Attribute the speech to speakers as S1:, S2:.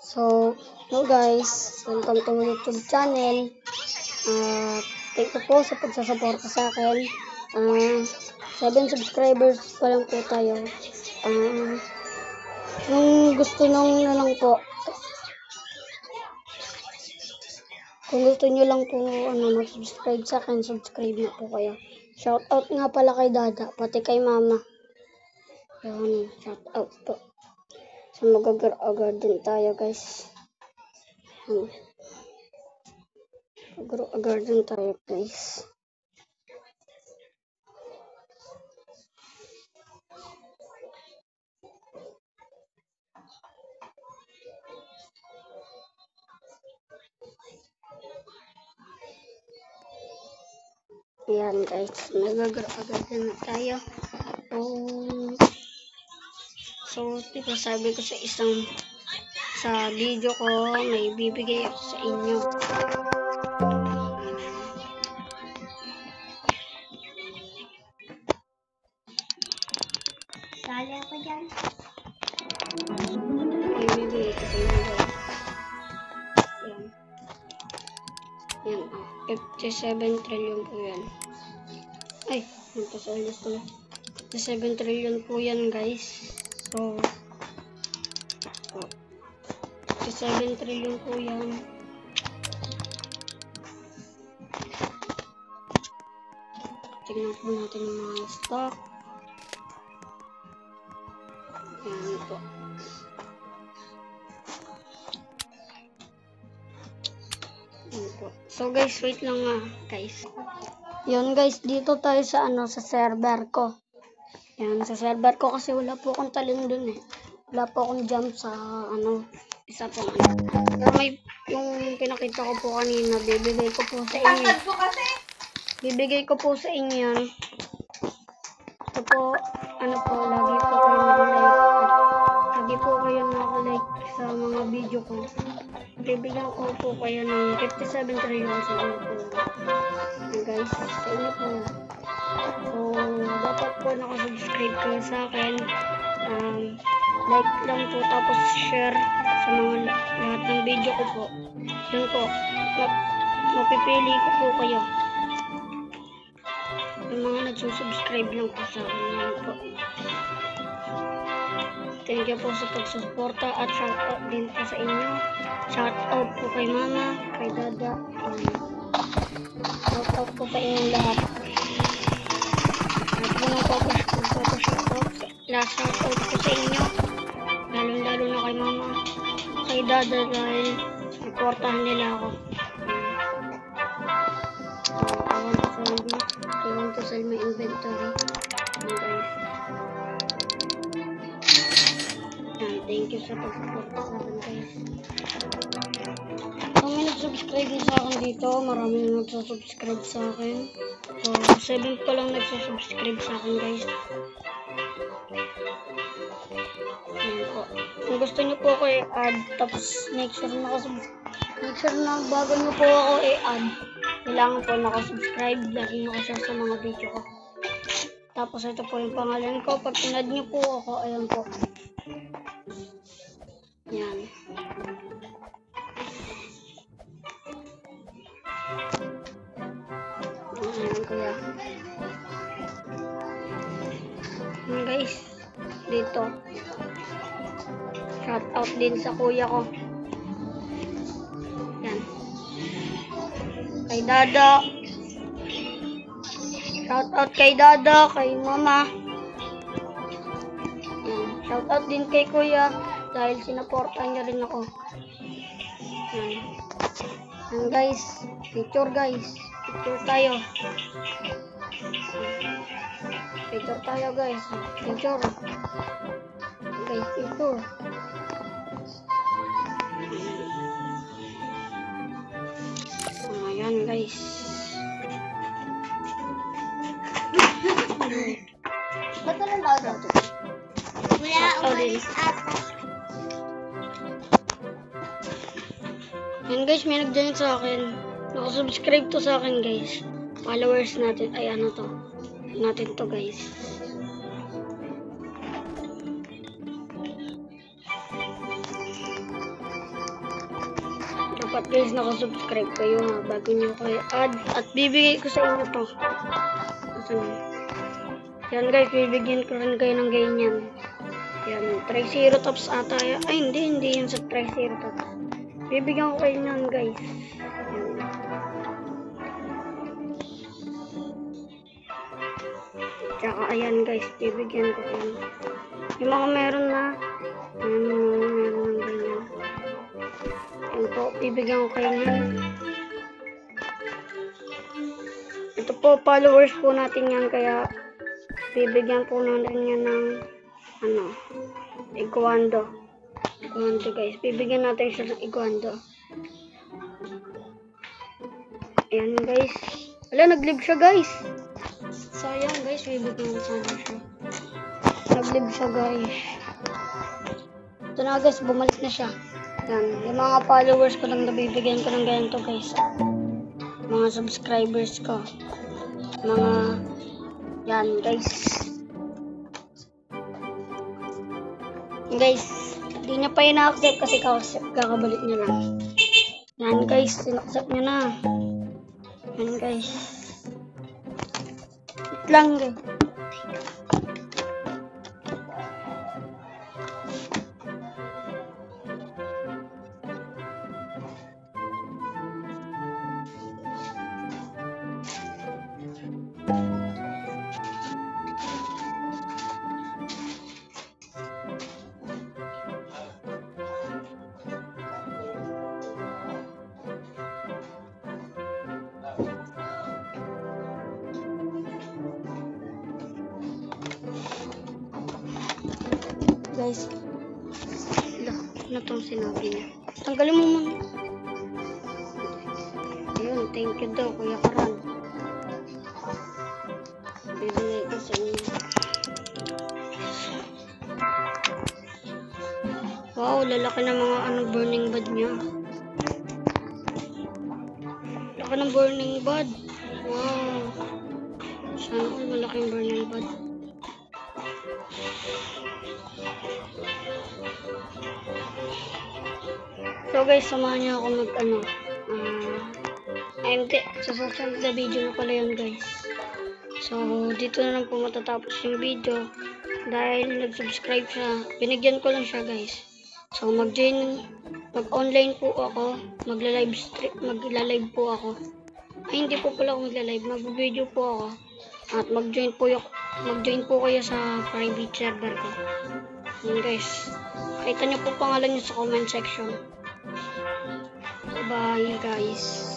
S1: So, hello guys, welcome to my YouTube channel. Thank you po sa pagsasuporta sa akin. 7 subscribers pa lang po tayo. Kung gusto nyo lang po, kung gusto nyo lang po mag-subscribe sa akin, subscribe na po kayo. Shout out nga pala kay Dada, pati kay Mama. Yan, shout out po. So, mag-agad din tayo guys. Mag-agad din tayo guys. Ayan guys, nag-agad na tayo. So, diba sabi ko sa video ko, may bibigay ako sa inyo. Sali ako dyan. May bibigay ko sa inyo guys. Yan. 57 trillion po yan. Ay, nagpasal gusto. 57 trillion po yan guys. So, 57 trillion po yan. Tignan po natin yung mga stock. Yan po. So guys, wait lang guys. Yun guys, dito tayo sa sa server ko. Yan, sa server ko kasi wala po akong talim dun eh. Wala po akong jump sa isa po. Pero may yung pinakita ko po kanina, bibigay ko po sa inyo. Bibigay ko po sa inyo yan. Ito po, lagi po kayo nag-like. Lagi po kayo nag-like sa mga video ko. Bibigyan ko po kayo ng 57 trillion sa inyo po. Guys, sa inyo po. So, dapat po nakasubscribe kayo sa akin. Like lang po, tapos share sa mga lahat ng video ko po. Yun po, mapipili ko po kayo. Yung mga nagsusubscribe lang po sa akin. Yan po. Thank you po sa pagsusuporta at shout out din po sa inyo. Shout out po kay Mama, kay Dada. Shout out po sa inyong lahat. At muna po shout out. Last shout out po sa inyo. Lalo na kay Mama, kay Dada dahil supportahan nila ako. I want to sell my inventory. Thank you sa pag-support sa akin guys. Kung may nag-subscribe na sa akin dito, maraming nag-subscribe sa akin. So, 7 pa lang nag-subscribe sa akin guys. Ayan po. Kung gusto nyo po ako i-add, tapos make sure na bago nyo po ako i-add, kailangan po nakasubscribe, lagi nakashare sa mga video ko. Tapos ito po yung pangalan ko. Pag in-add nyo po ako, ayan po. Yan. Ayan kuya. Yan guys. Dito. Shout out din sa kuya ko. Yan. Kay Dada. Shout out kay Dada, kay Mama. Yan. Shout out din kay kuya. Dahil sinaportan niya rin ako. Yan. Yan guys. Picture guys. Picture tayo. Picture tayo guys. Picture. Guys, picture. Ayan guys. Ba't na lang daw ito? Wala, umalis ata. Yan guys, may nag-join sa akin. Nakasubscribe to sa akin guys. Followers natin. Ay to. Natin to guys. dapat guys nakasubscribe kayo ha, bago nyo kayo add, at bibigay ko sa inyo to. Yan guys, bibigyan ko rin kayo ng ganyan. Yan, Triceratops ata. Ay, hindi yan sa Triceratops. Bibigyan ko kayo nyan guys. Yan. Tsaka ayan guys, bibigyan ko kayo. Yung mga meron na, meron ng ganyan. Yan po, bibigyan ko kayo nyan. Ito po, followers po natin yan, kaya bibigyan po natin yan ng iguando guys, bibigyan natin siya ng iguando. Ayan guys, wala, nag-live siya guys. Sayang guys, bibigyan ko sana siya. Nag-live siya guys. Ito na guys, bumalik na siya. Yan, yung mga followers ko lang nabibigyan ko ng ganito guys. Mga subscribers ko, mga yan guys. Guys, hindi niya pa ina-accept kasi kakabalik niya lang. Yan guys, in-accept niya na. Yan guys. Wait lang guys. Guys, ano tong sinabi niya? Tanggalin mo muna. Ayun, thank you daw, Kuya Karan. Bibigay ko sa inyo. Wow, lalaki ng mga burning bud niya. Laki ng burning bud. Wow. Sana all malaking burning bud. So guys, samahan niyo ako sa susunod na video na pala yun guys. So dito na lang po matatapos yung video dahil nag-subscribe siya. Binigyan ko lang siya guys. So mag-online po ako, magla-live po ako. Ay, hindi po pala ako magla-live, mag-video po ako. At mag-join po kayo sa private server ko. Yun guys. Kita niyo po pangalan niyo sa comment section. Bye guys.